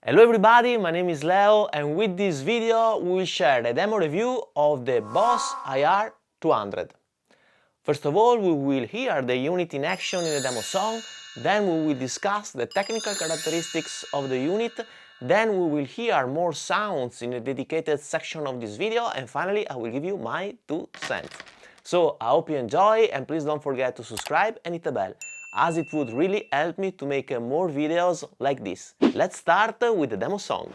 Hello everybody, my name is Leo and with this video we will share a demo review of the Boss IR-200. First of all, we will hear the unit in action in the demo song, then we will discuss the technical characteristics of the unit, then we will hear more sounds in a dedicated section of this video, and finally I will give you my 2 cents. So I hope you enjoy and please don't forget to subscribe and hit the bell, as it would really help me to make more videos like this. Let's start with the demo song.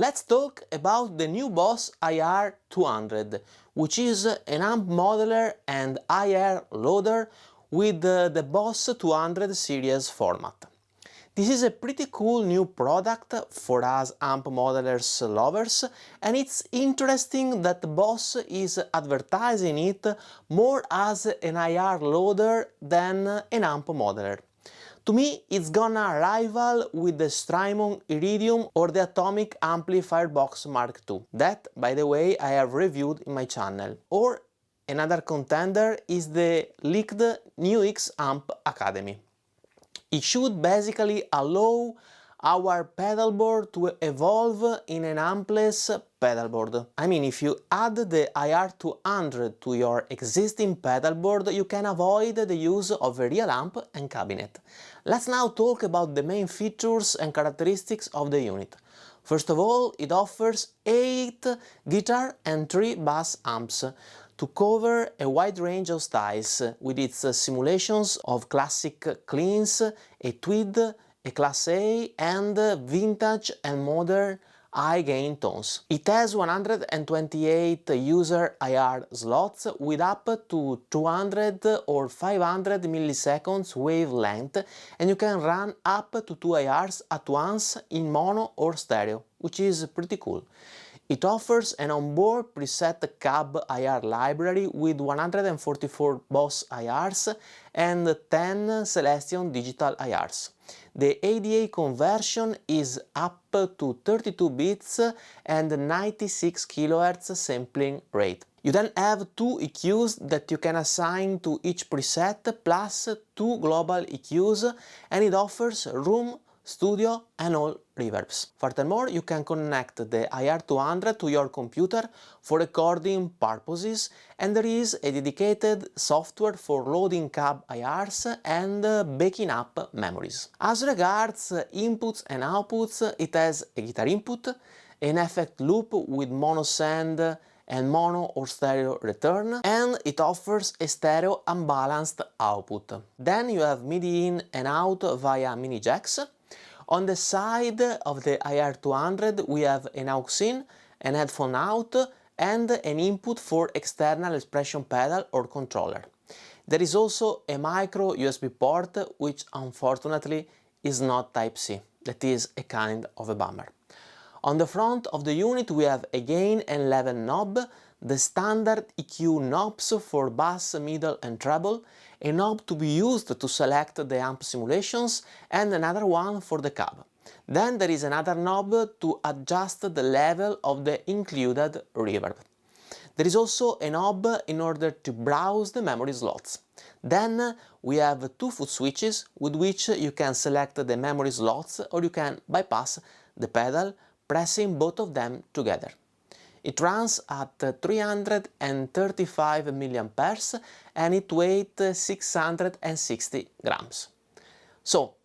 Let's talk about the new Boss IR-200, which is an amp modeler and IR loader with the Boss 200 series format. This is a pretty cool new product for us amp modelers lovers, and it's interesting that Boss is advertising it more as an IR loader than an amp modeler. To me, it's gonna rival with the Strymon Iridium or the Atomic Amplifier Box Mark II, that, by the way, I have reviewed in my channel. Or another contender is the leaked NewX Amp Academy. It should basically allow our pedalboard to evolve in an ampless pedalboard. I mean, if you add the IR-200 to your existing pedalboard, you can avoid the use of a real amp and cabinet. Let's now talk about the main features and characteristics of the unit. First of all, it offers 8 guitar and 3 bass amps to cover a wide range of styles with its simulations of classic cleans, a tweed, a Class A and vintage and modern high-gain tones. It has 128 user IR slots with up to 200 or 500 milliseconds wavelength, and you can run up to 2 IRs at once in mono or stereo, which is pretty cool. It offers an onboard preset cab IR library with 144 Boss IRs and 10 Celestion digital IRs. The ADA conversion is up to 32 bits and 96 kHz sampling rate. You then have 2 EQs that you can assign to each preset plus 2 global EQs, and it offers room, studio and all reverbs. Furthermore, you can connect the IR-200 to your computer for recording purposes, and there is a dedicated software for loading cab IRs and backing up memories. As regards inputs and outputs, it has a guitar input, an effect loop with mono send and mono or stereo return, and it offers a stereo unbalanced output. Then you have MIDI in and out via mini jacks. On the side of the IR-200 we have an aux in, an headphone out and an input for external expression pedal or controller. There is also a micro USB port which unfortunately is not Type-C. That is a kind of a bummer. On the front of the unit we have a gain and level knob, the standard EQ knobs for bass, middle and treble, a knob to be used to select the amp simulations and another one for the cab. Then there is another knob to adjust the level of the included reverb. There is also a knob in order to browse the memory slots. Then we have two foot switches with which you can select the memory slots or you can bypass the pedal pressing both of them together. It runs at 335 mA and it weighs 660 grams. So,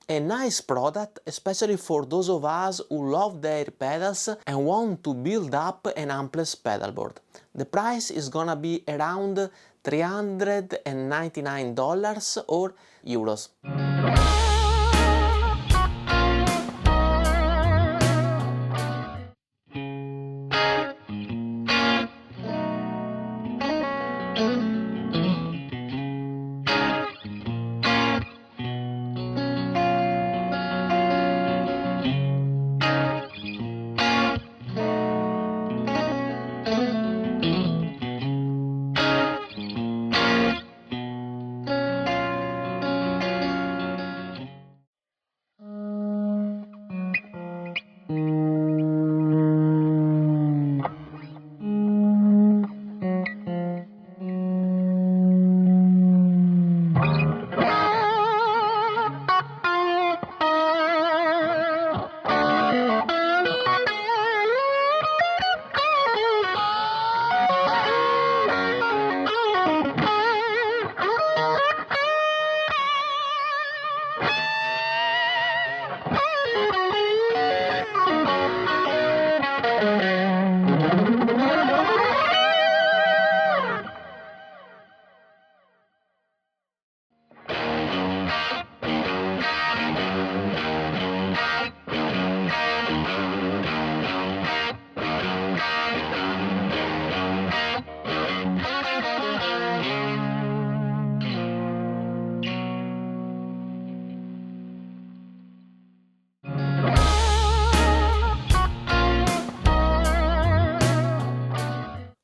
a nice product, especially for those of us who love their pedals and want to build up an ampless pedalboard. The price is gonna be around $399 or euros.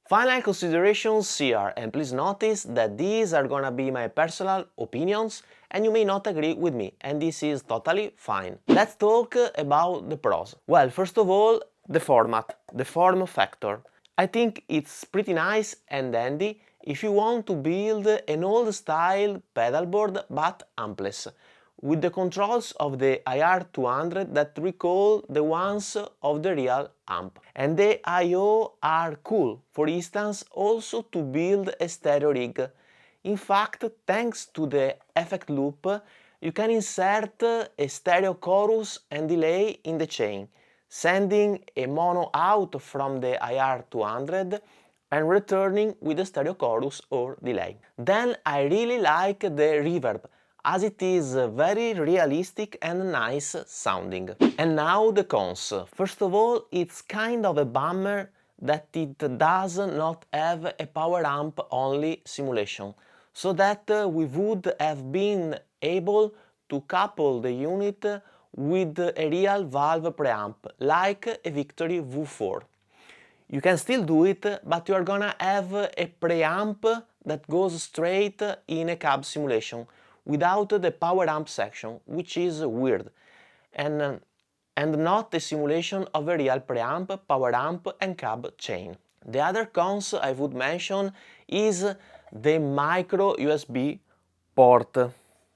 Final considerations here, and please notice that these are gonna be my personal opinions and you may not agree with me, and this is totally fine. Let's talk about the pros. Well, first of all, the format, the form factor. I think it's pretty nice and handy if you want to build an old-style pedalboard but ampless, with the controls of the IR-200 that recall the ones of the real amp. And the I/O are cool, for instance, also to build a stereo rig. In fact, thanks to the effect loop, you can insert a stereo chorus and delay in the chain, sending a mono out from the IR-200 and returning with a stereo chorus or delay. Then I really like the reverb, as it is very realistic and nice sounding. And now the cons. First of all, it's kind of a bummer that it does not have a power amp only simulation, so that we would have been able to couple the unit with a real valve preamp, like a Victory V4. You can still do it, but you are gonna have a preamp that goes straight in a cab simulation, without the power amp section, which is weird, and not a simulation of a real preamp, power amp and cab chain. The other cons I would mention is the micro USB port.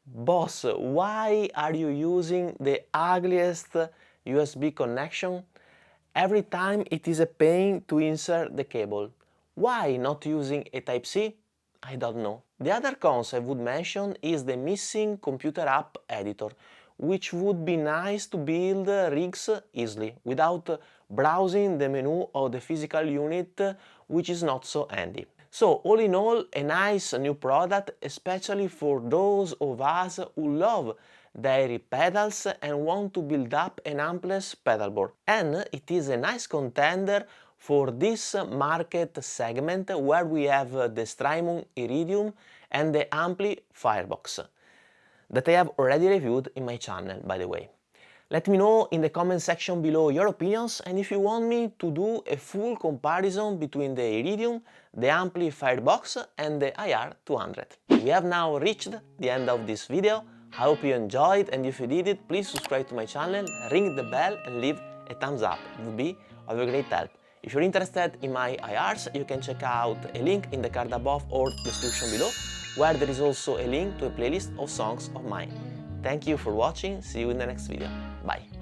Boss, why are you using the ugliest USB connection? Every time it is a pain to insert the cable. Why not using a Type-C? I don't know. The other cons I would mention is the missing computer app editor, which would be nice to build rigs easily, without browsing the menu of the physical unit, which is not so handy. So, all in all, a nice new product, especially for those of us who love their pedals and want to build up an ampless pedalboard. And it is a nice contender for this market segment where we have the Strymon Iridium and the Ampli Firebox, that I have already reviewed in my channel, by the way. Let me know in the comment section below your opinions and if you want me to do a full comparison between the Iridium, the Ampli Firebox and the IR-200. We have now reached the end of this video. I hope you enjoyed, and if you did it, please subscribe to my channel, ring the bell and leave a thumbs up. It would be of a great help. If you're interested in my IRs, you can check out a link in the card above or description below, where there is also a link to a playlist of songs of mine. Thank you for watching, see you in the next video. Bye!